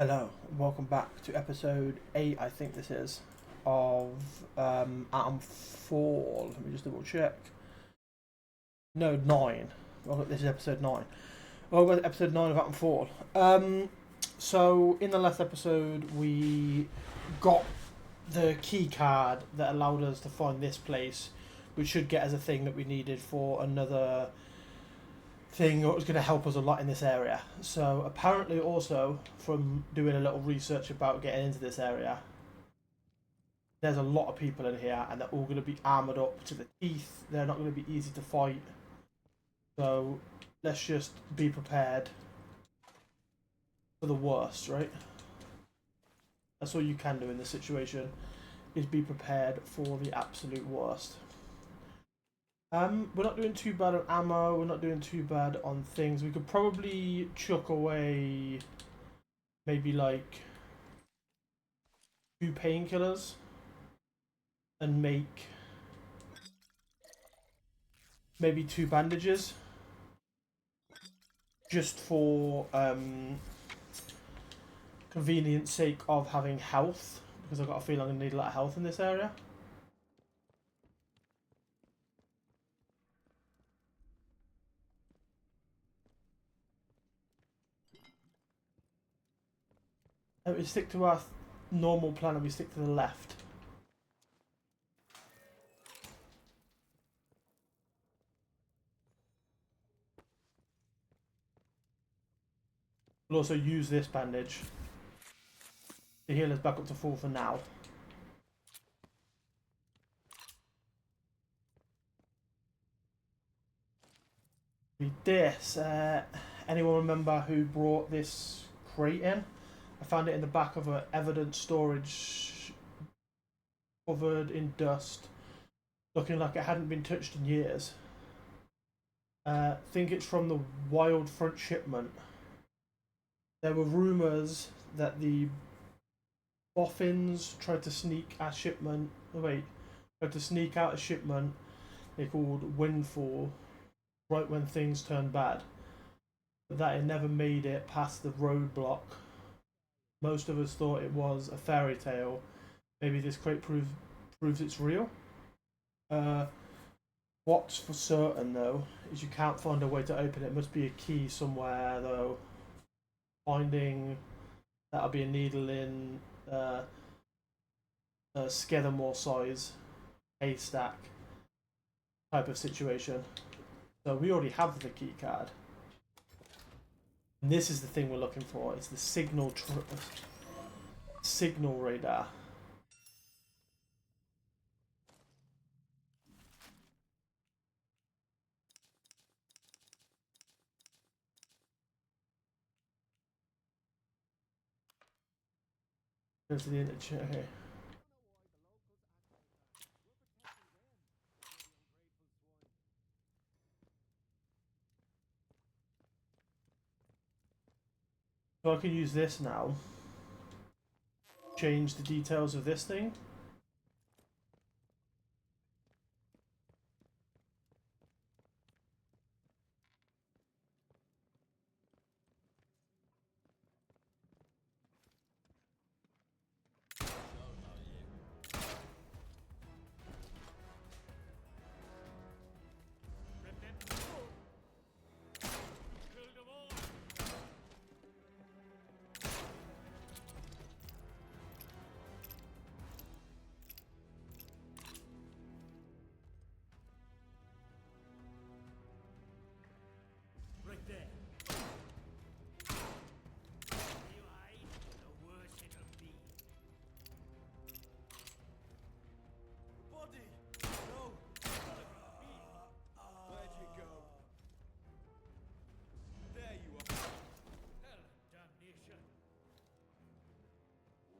Hello, welcome back to episode 8, I think this is, of Atomfall. Let me just double check. No, 9. Well, this is episode 9. Oh, episode 9 of Atomfall. So, in the last episode, we got the key card that allowed us to find this place, which should get us a thing that we needed for another thing that was going to help us a lot in this area. So apparently also from doing a little research about getting into this area, there's a lot of people in here and they're all going to be armoured up to the teeth. They're not going to be easy to fight. So let's just be prepared for the worst, right? That's all you can do in this situation, is be prepared for the absolute worst. We're not doing too bad on ammo, we're not doing too bad on things. We could probably chuck away maybe like 2 painkillers and make maybe 2 bandages just for convenience sake of having health, because I've got a feeling I'm going to need a lot of health in this area. We stick to our normal plan and we stick to the left. We'll also use this bandage to heal us back up to full for now. This, anyone remember who brought this crate in? I found it in the back of an evidence storage, covered in dust, looking like it hadn't been touched in years. Think it's from the Wild Front shipment. There were rumours that the boffins tried to sneak a shipment. Oh wait, tried to sneak out a shipment they called Windfall right when things turned bad. But that it never made it past the roadblock. Most of us thought it was a fairy tale. Maybe this crate proves it's real. What's for certain though is you can't find a way to open it. It must be a key somewhere though. Finding that'll be a needle in a Skidmore size haystack type of situation. So we already have the key card. And this is the thing we're looking for. It's the signal radar. Go to the interchange. Okay. So I can use this now. Change the details of this thing.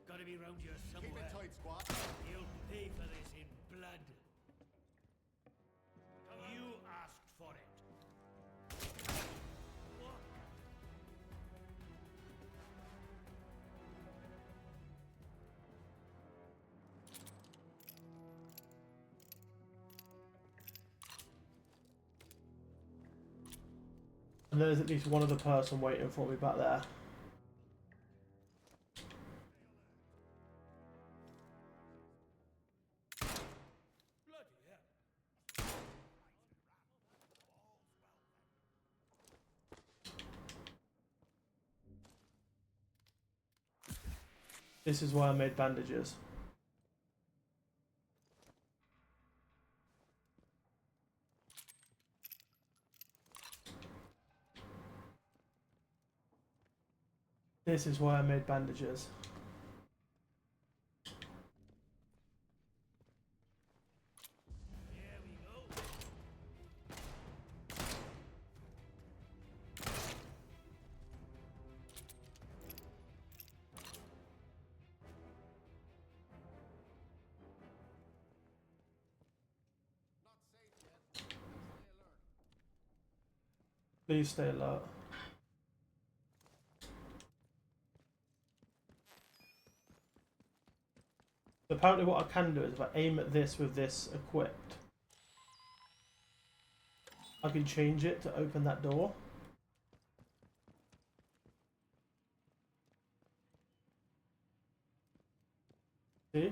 Gotta be round here somewhere. Keep it tight, squad. You'll pay for this in blood. You asked for it. What? And there's at least one other person waiting for me back there. This is why I made bandages. This is why I made bandages. Here we go. Please stay alert. Apparently what I can do is if I aim at this with this equipped, I can change it to open that door. See?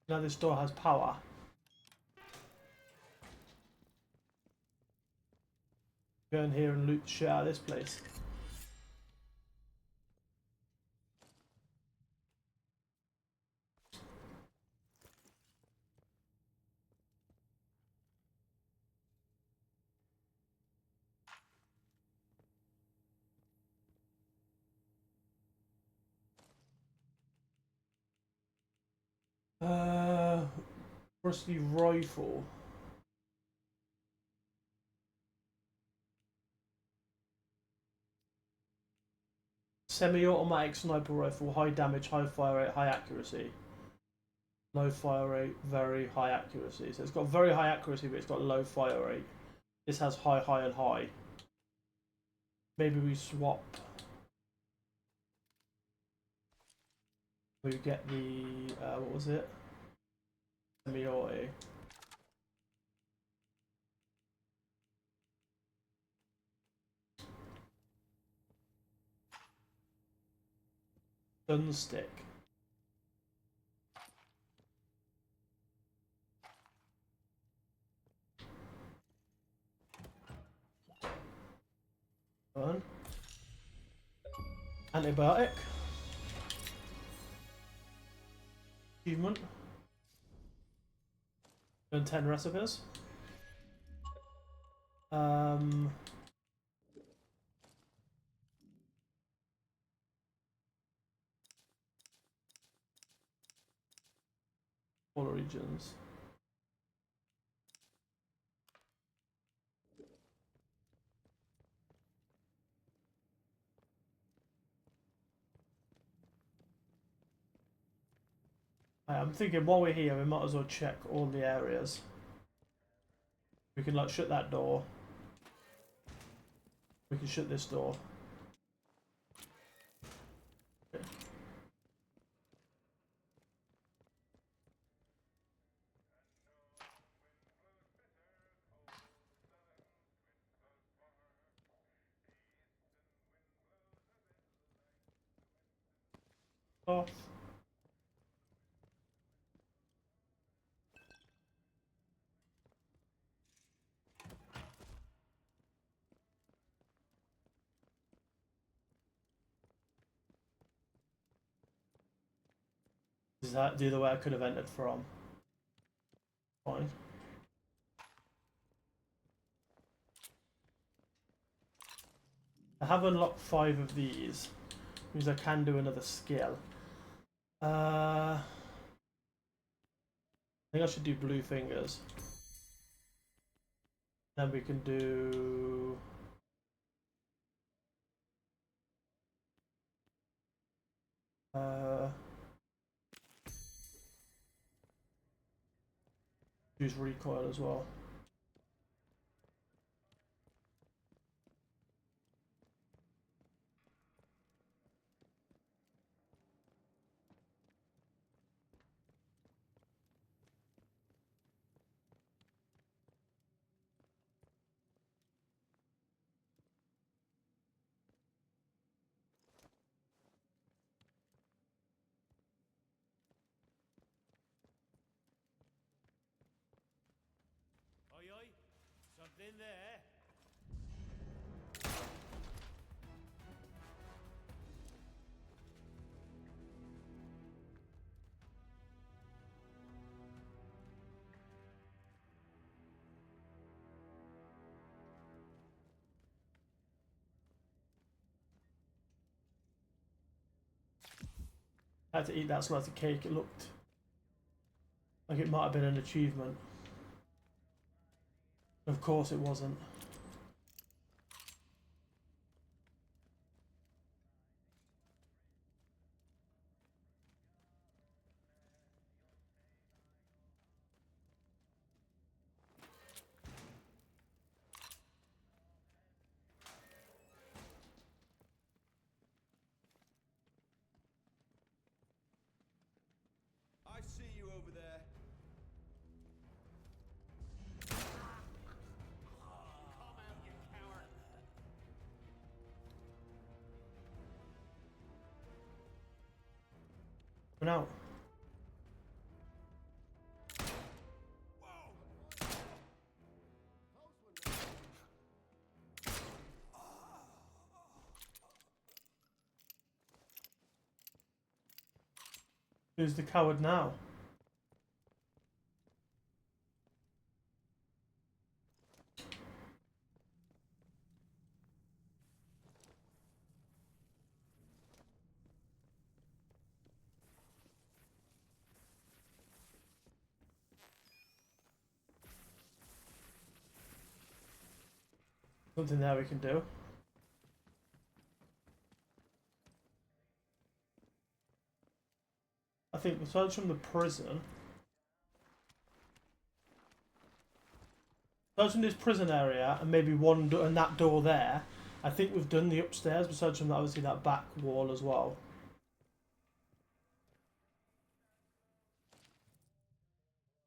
Now this door has power. Go in here and loot the shit out of this place. Rusty rifle. Semi-automatic sniper rifle, high damage, high fire rate, high accuracy. Low fire rate, very high accuracy. So it's got very high accuracy, but it's got low fire rate. This has high, high, and high. Maybe we swap. We get the what was it? Semi-auto. Gunstick. Burn. Antibiotic. Achievement. Learn 10 recipes. All regions. I'm thinking while we're here, we might as well check all the areas. We can like shut that door. We can shut this door. Okay. Off. Is that the other way I could have entered from? Fine. I have unlocked 5 of these. Means I can do another skill. I think I should do blue fingers. Then we can do use recoil as well. in there. I had to eat that slice of cake. It looked like it might have been an achievement. Of course it wasn't. I see you over there. Come out, you coward. Coming out. Who's the coward now? Something there we can do. I think besides from the prison, besides from this prison area and maybe one door and that door there, I think we've done the upstairs. Besides from that, obviously that back wall as well.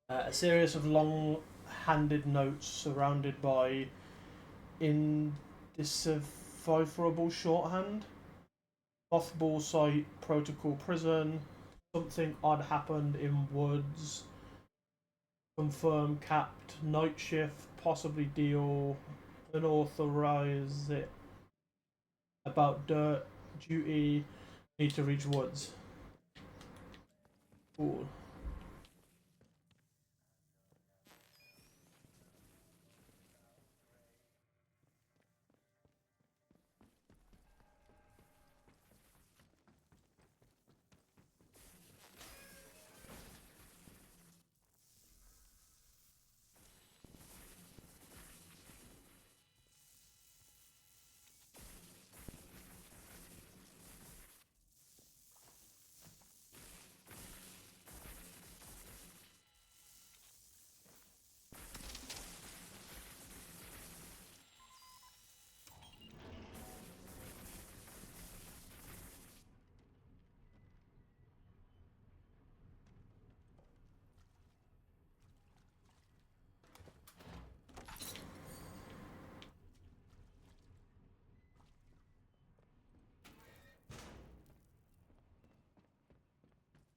A series of long-handed notes surrounded by indecipherable shorthand. Mothball site, protocol prison. Something odd happened in woods. Confirm capped night shift. Possibly deal. Unauthorized it. About dirt. Duty. Need to reach woods. Cool.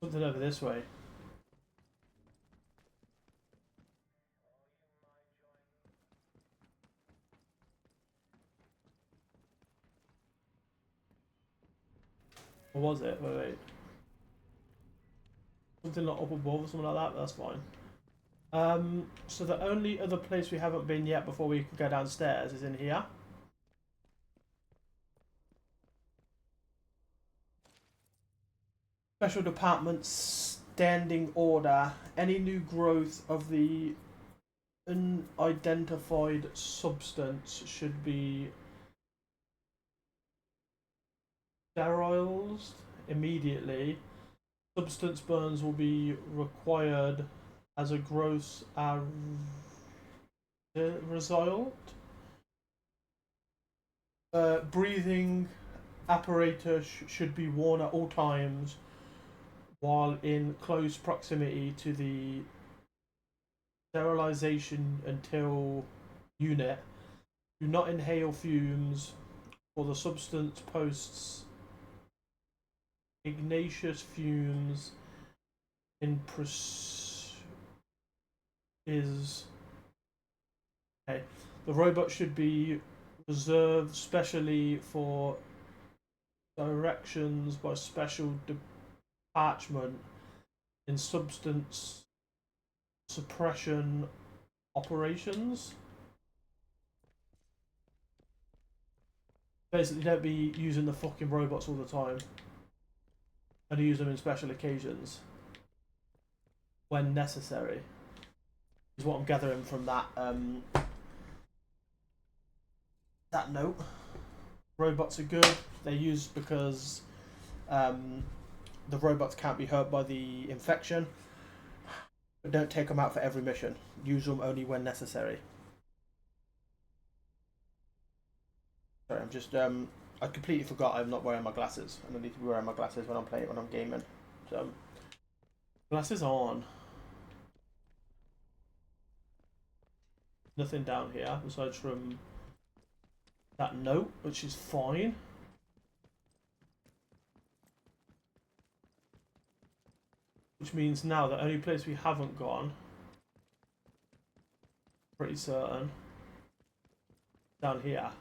Something over this way. Or was it? Wait. Something like up above or something like that, but that's fine. So the only other place we haven't been yet before we can go downstairs is in here. Special Department Standing Order. Any new growth of the unidentified substance should be sterilized immediately. Substance burns will be required as a gross result. Breathing apparatus should be worn at all times while in close proximity to the sterilization until unit. Do not inhale fumes, or the substance posts igneous fumes in is okay. The robot should be reserved specially for directions by special detachment in substance suppression operations. Basically, don't be using the fucking robots all the time. Only use them in special occasions when necessary. Is what I'm gathering from that note. Robots are good. They're used because the robots can't be hurt by the infection. But don't take them out for every mission. Use them only when necessary. Sorry, I'm just I completely forgot I'm not wearing my glasses, and I need to be wearing my glasses when I'm gaming. So glasses on. Nothing down here aside from that note, which is fine. Which means now the only place we haven't gone, pretty certain, down here.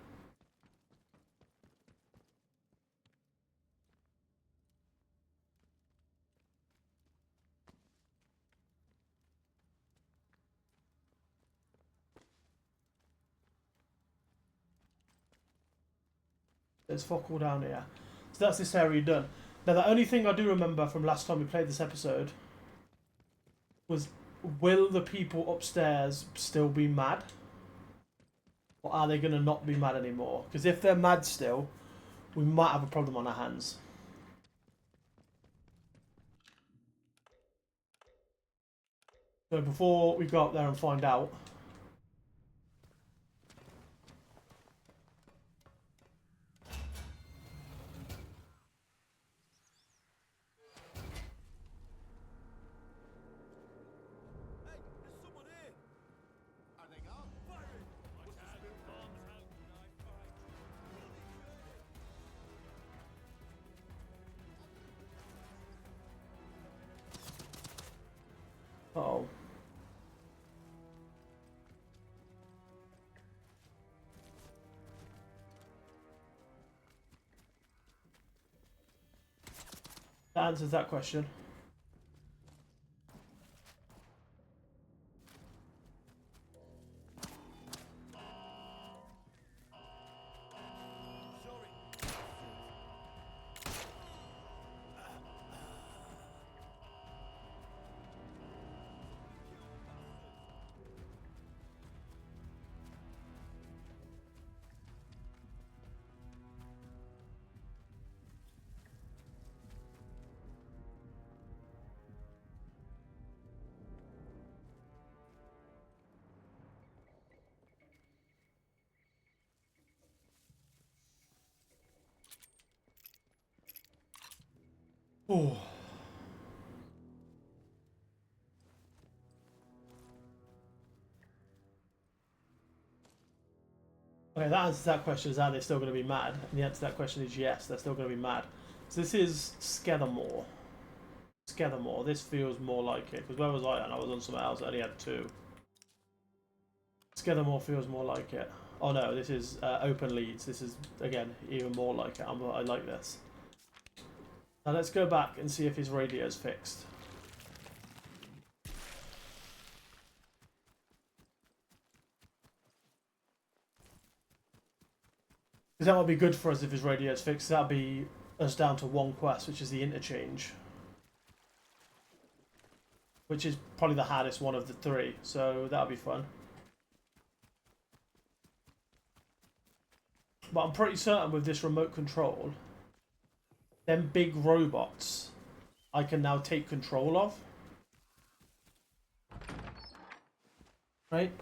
There's fuck all down here. So that's this area done. Now the only thing I do remember from last time we played this episode was, will the people upstairs still be mad? Or are they going to not be mad anymore? Because if they're mad still, we might have a problem on our hands. So before we go up there and find out, Hey, there's someone here. Are they gone? Firing. Watch out. Bombs out. Knife fight. uh-oh. That answers that question. Oh. Okay, that answers that question. Is, are they still going to be mad? And the answer to that question is yes, they're still going to be mad. So this is Skethermore. Skethermore. This feels more like it. Because where was I? And I was on somewhere else. I only had two. Skethermore feels more like it. Oh no, this is Open Leads. This is, again, even more like it. I like this. Now let's go back and see if his radio is fixed. Because that might be good for us if his radio is fixed. That'll be us down to one quest, which is the interchange. Which is probably the hardest one of the three. So that'll be fun. But I'm pretty certain with this remote control, them big robots I can now take control of. Right?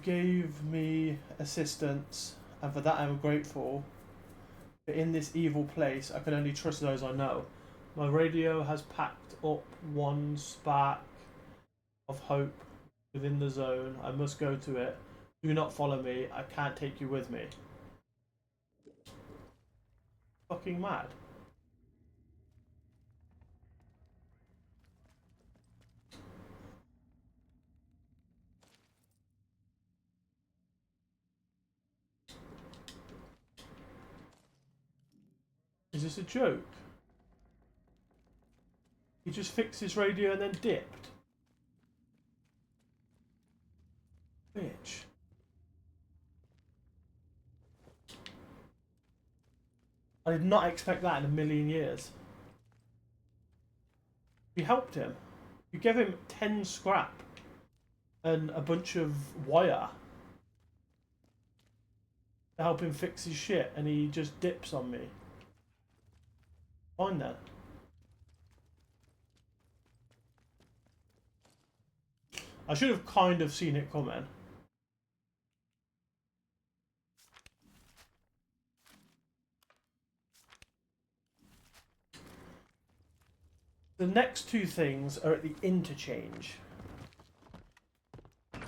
gave me assistance, and for that I'm grateful. But in this evil place, I can only trust those I know. My radio has packed up one spark of hope within the zone. I must go to it. Do not follow me. I can't take you with me. Fucking mad. Is this a joke? He just fixed his radio and then dipped. Bitch. I did not expect that in a million years. We helped him. You gave him 10 scrap and a bunch of wire to help him fix his shit, and he just dips on me. Fine then. I should have kind of seen it coming. The next two things are at the interchange.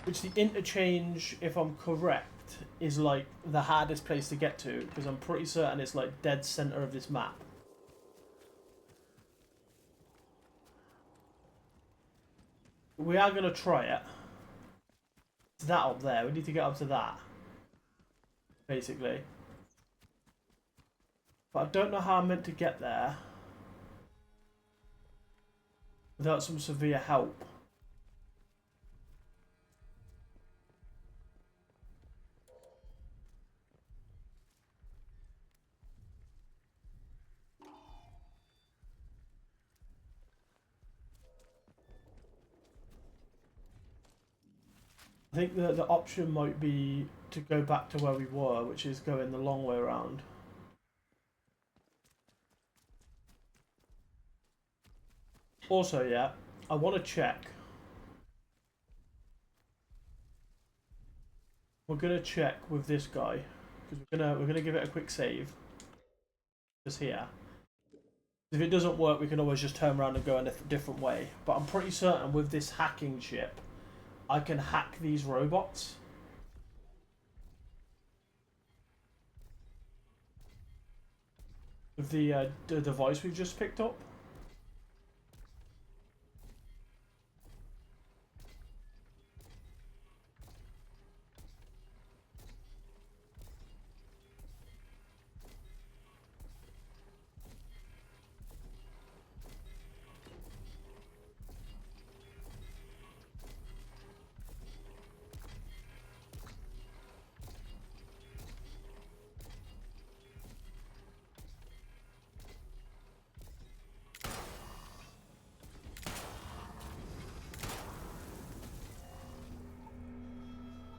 Which the interchange, if I'm correct, is like the hardest place to get to, because I'm pretty certain it's like dead center of this map. We are going to try it. It's that up there. We need to get up to that. Basically. But I don't know how I'm meant to get there without some severe help. I think the option might be to go back to where we were, which is going the long way around. Also, yeah, I want to check. We're gonna check with this guy because we're gonna give it a quick save. Just here. If it doesn't work, we can always just turn around and go in a different way. But I'm pretty certain with this hacking chip, I can hack these robots. With the device we've just picked up.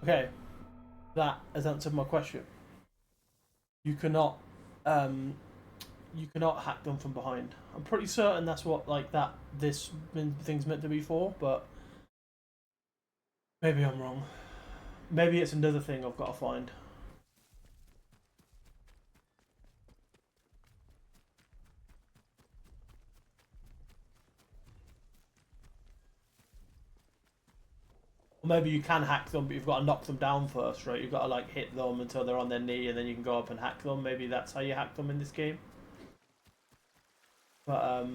Okay, that has answered my question. You cannot hack them from behind. I'm pretty certain that's what this thing's meant to be for, but maybe I'm wrong. Maybe it's another thing I've got to find. Or maybe you can hack them, but you've got to knock them down first, right? You've got to hit them until they're on their knee, and then you can go up and hack them. Maybe that's how you hack them in this game. But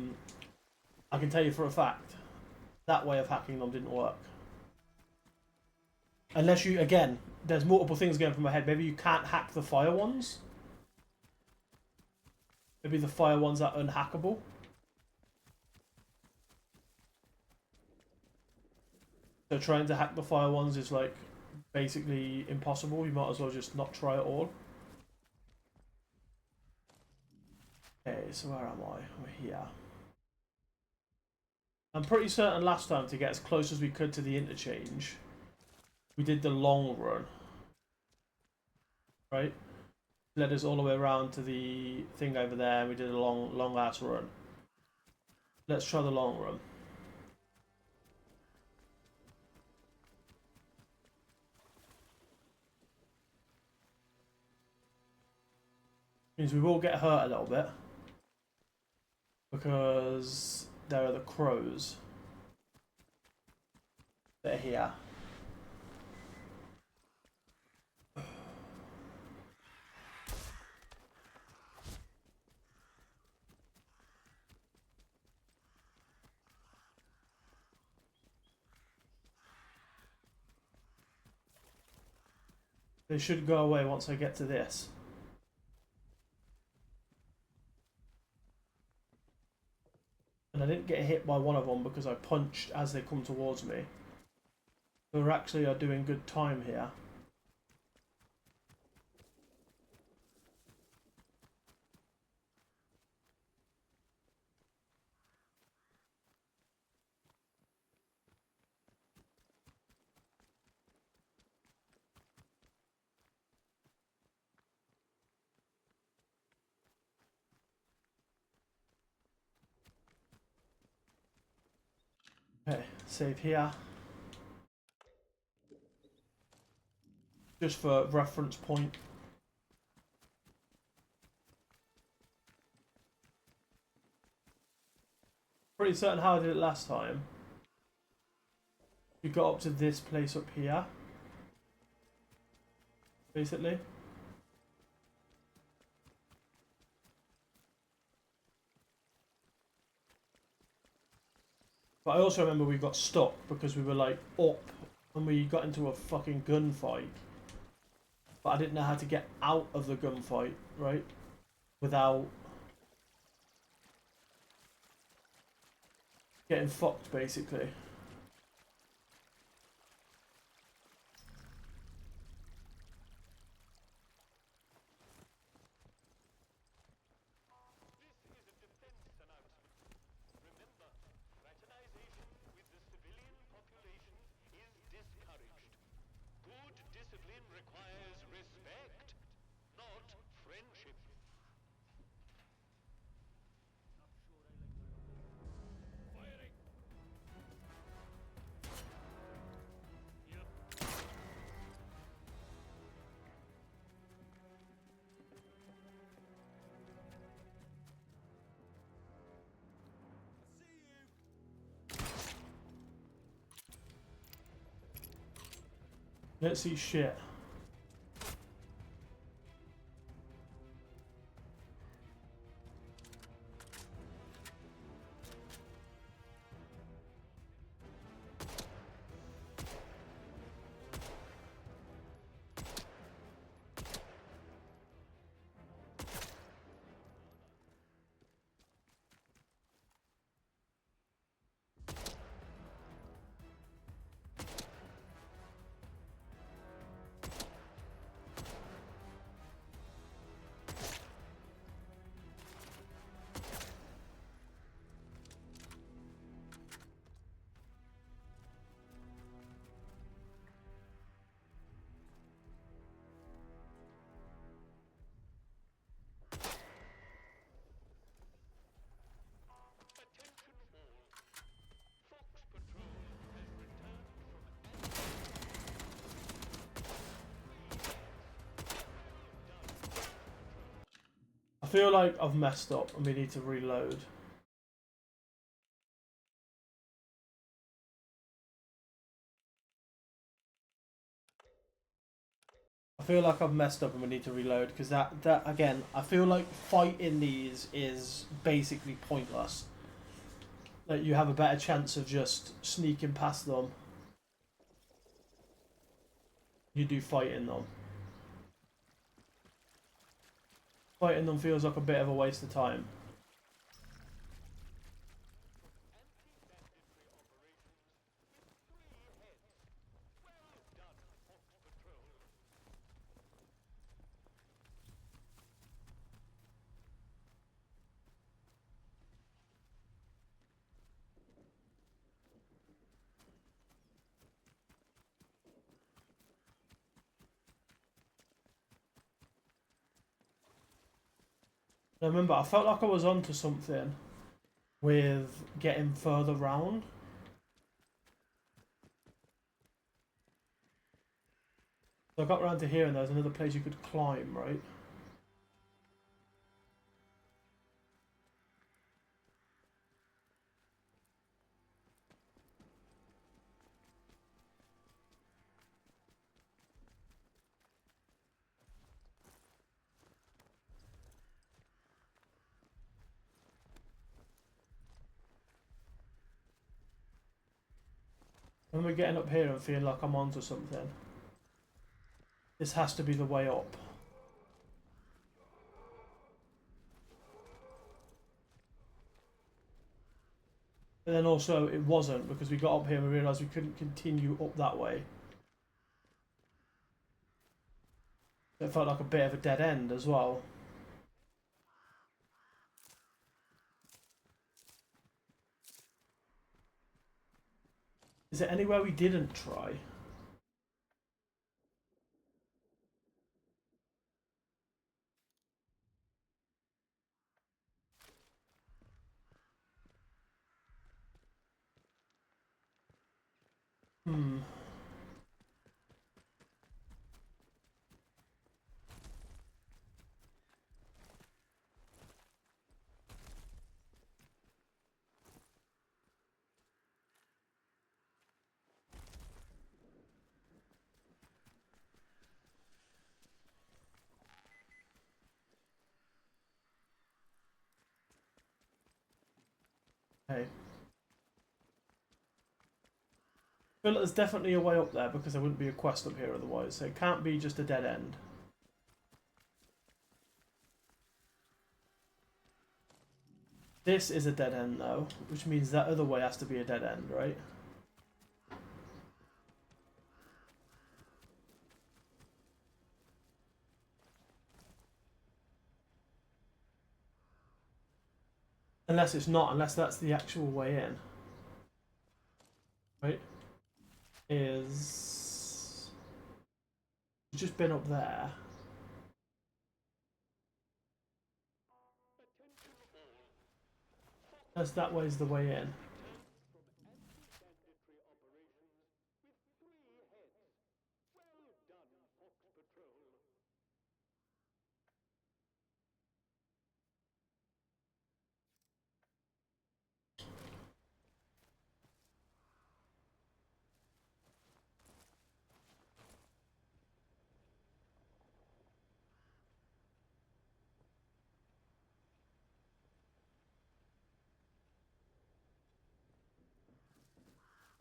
I can tell you for a fact, that way of hacking them didn't work. Unless you, again, there's multiple things going through my head. Maybe you can't hack the fire ones. Maybe the fire ones are unhackable. So trying to hack the fire ones is basically impossible. You might as well just not try at all. Okay, so where am I? We're here. I'm pretty certain last time, to get as close as we could to the interchange, we did the long run. Right? Led us all the way around to the thing over there, and we did a long ass run. Let's try the long run. Means we will get hurt a little bit. Because there are the crows. They're here. They should go away once I get to this. And I didn't get hit by one of them because I punched as they come towards me. So we actually are doing good time here. Okay, save here. Just for reference point. Pretty certain how I did it last time. You got up to this place up here. Basically. But I also remember we got stuck because we were like up and we got into a fucking gunfight. But I didn't know how to get out of the gunfight, right? Without getting fucked, basically. Let's see shit. I feel like I've messed up and we need to reload. I feel like I've messed up and we need to reload because that again, I feel like fighting these is basically pointless. Like you have a better chance of just sneaking past them. You do fighting them. Fighting them feels like a bit of a waste of time. I remember I felt like I was onto something with getting further round. So I got round to here and there was another place you could climb, right? When we're getting up here and feeling like I'm onto something, this has to be the way up. And then also it wasn't, because we got up here and we realised we couldn't continue up that way. It felt like a bit of a dead end as well. Is there anywhere we didn't try? Hmm. Okay. I feel like there's definitely a way up there because there wouldn't be a quest up here otherwise, so it can't be just a dead end. This is a dead end though, which means that other way has to be a dead end, right? Unless it's not, unless that's the actual way in. Right? Is... It's just been up there. Unless that way's the way in.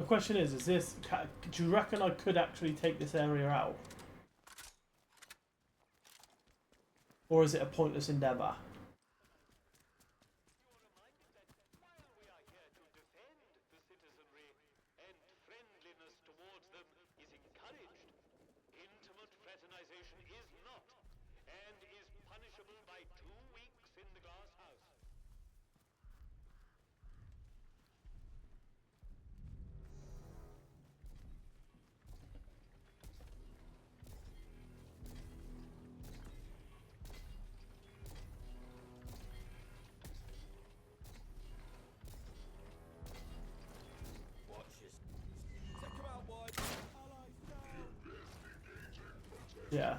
The question is this... Do you reckon I could actually take this area out? Or is it a pointless endeavour? Yeah.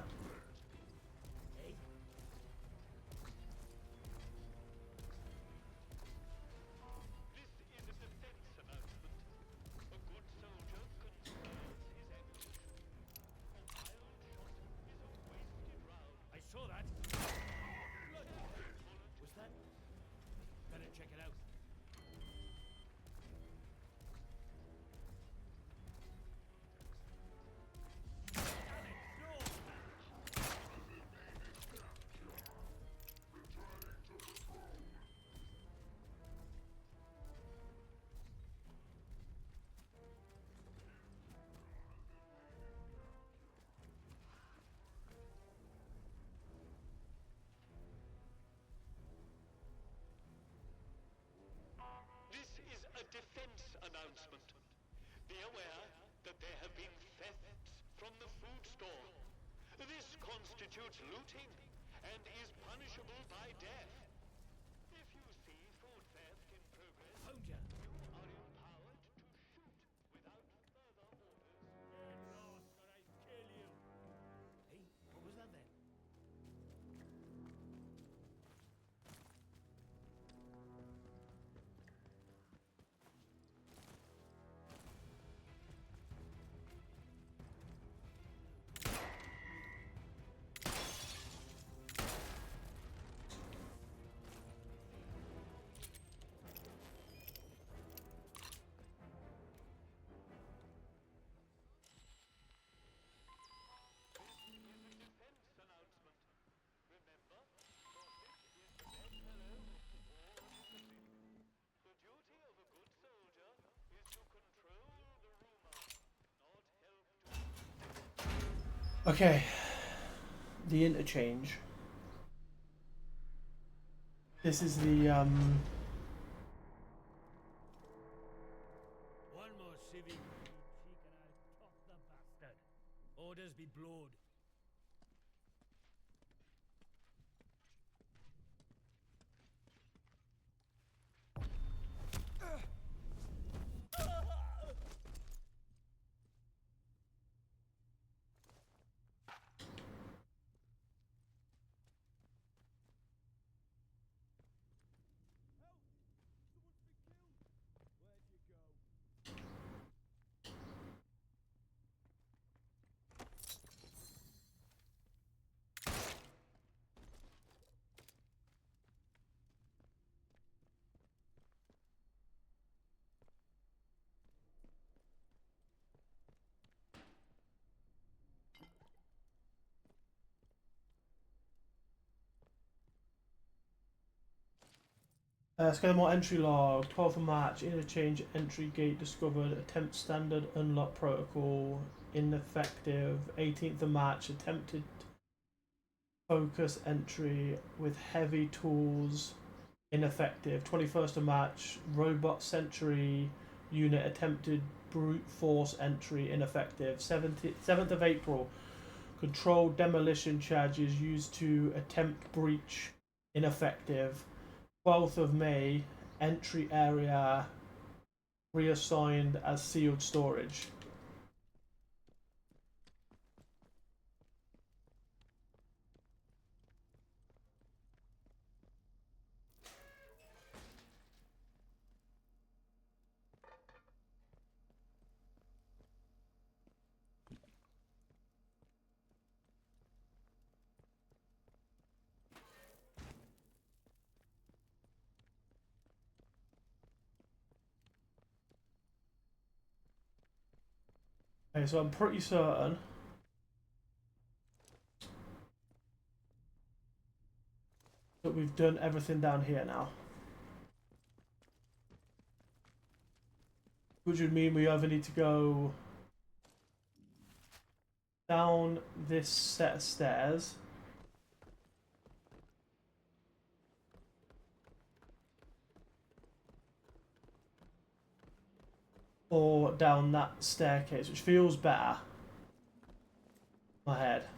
I saw that. Was that? Better check it out. This is a defense announcement. Be aware that there have been thefts from the food store. This constitutes looting and is punishable by death. If you see food theft in progress, Found ya. you are empowered to shoot without further orders. Get lost or I kill you. Hey, what was that then? Okay, the interchange. This is the One more civvy, you cheek, and I'll top the bastard. Orders be blowed. Where'd you go? Skeleton entry log. 12th of March. Interchange entry gate discovered. Attempt standard unlock protocol ineffective. 18th of March. Attempted focus entry with heavy tools ineffective. 21st of March. Robot sentry unit attempted brute force entry ineffective. 7th of April. Controlled demolition charges used to attempt breach ineffective. 12th of May, entry area reassigned as sealed storage. Okay, so I'm pretty certain that we've done everything down here now. Which would mean we either need to go down this set of stairs or down that staircase, which feels better in my head.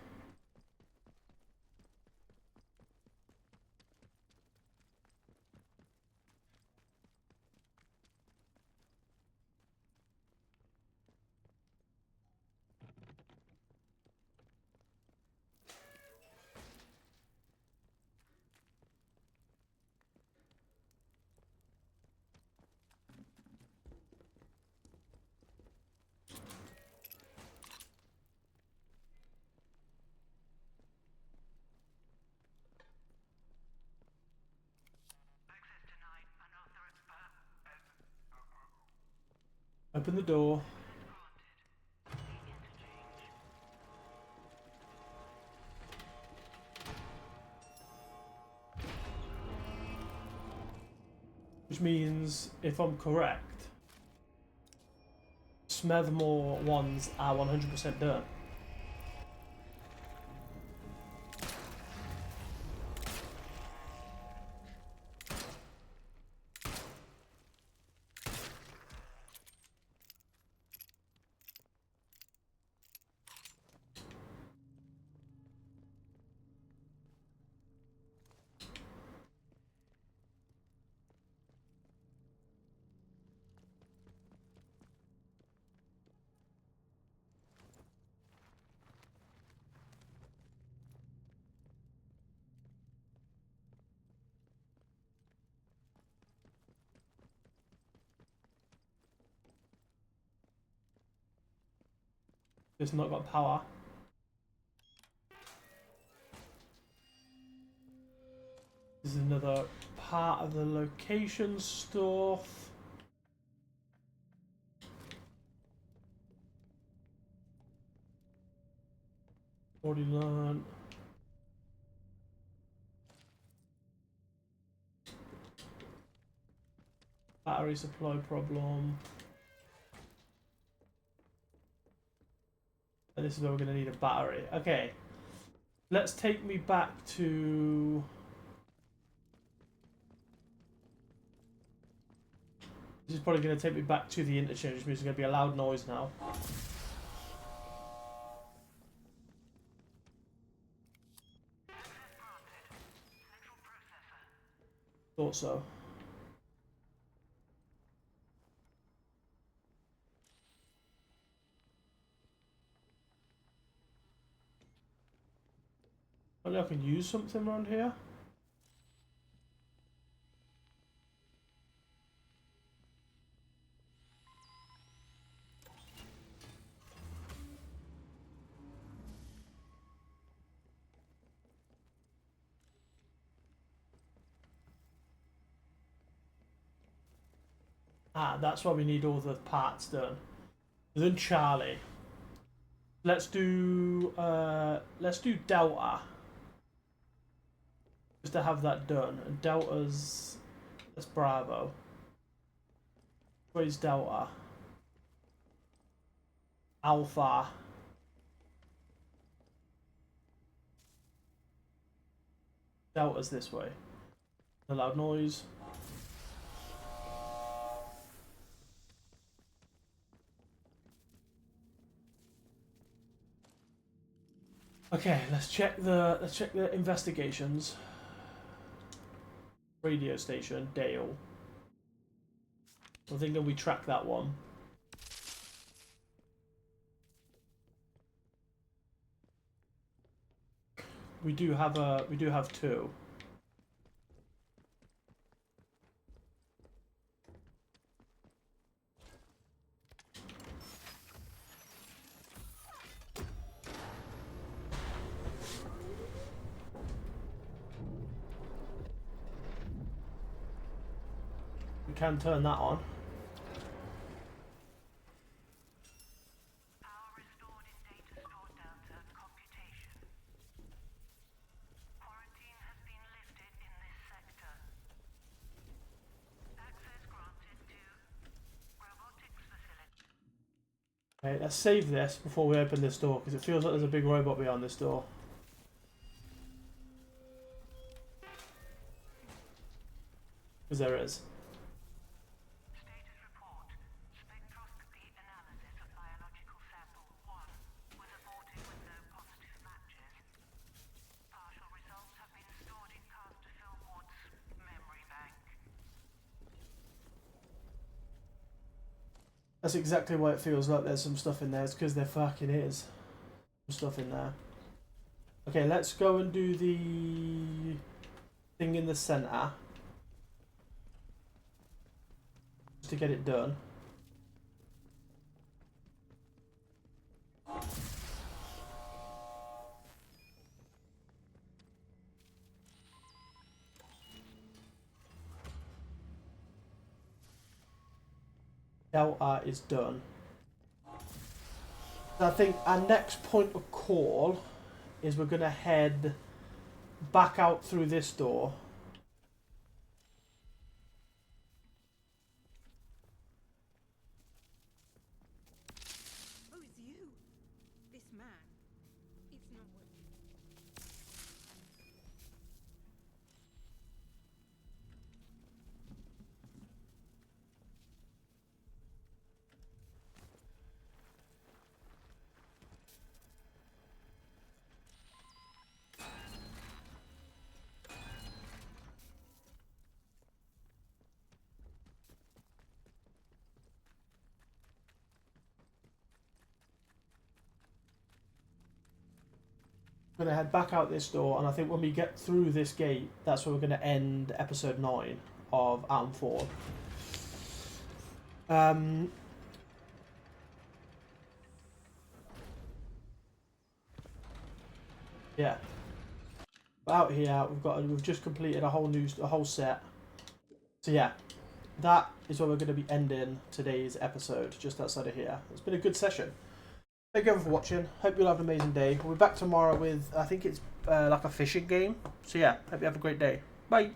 Open the door. Which means, if I'm correct, Smethmore ones are 100% done. It's not got power. This is another part of the location stuff. Already learned. Battery supply problem. And this is where we're going to need a battery. Okay. Let's take me back to... This is probably going to take me back to the interchange, which means it's going to be a loud noise now. Thought so. Maybe I can use something around here. Ah, that's why we need all the parts done. Then Charlie. Let's do Delta. Just to have that done. And Delta's that's Bravo. Where's Delta? Alpha. Delta's this way. The loud noise. Okay, let's check the investigations. Radio station, Dale. I think that we track that one. We do have two. We can turn that on. Okay, let's save this before we open this door, because it feels like there's a big robot behind this door. Because there is. Status report. Spectroscopy analysis of biological sample 1 was aborted with no positive matches. Partial results have been stored in Caster Philwood's memory bank. That's exactly why it feels like there's some stuff in there. It's because there fucking is some stuff in there. Okay, let's go and do the thing in the center. Just to get it done. Delta is done. I think our next point of call is we're going to head back out through this door. Oh, it's you. This man. It's not what... We're going to head back out this door, and I think when we get through this gate, that's where we're going to end episode 9 of Atomfall. Yeah. But out here, we've just completed a whole set. So yeah, that is where we're going to be ending today's episode, just outside of here. It's been a good session. Thank you everyone for watching. Hope you'll have an amazing day. We'll be back tomorrow with, I think it's like a fishing game. So yeah, hope you have a great day. Bye.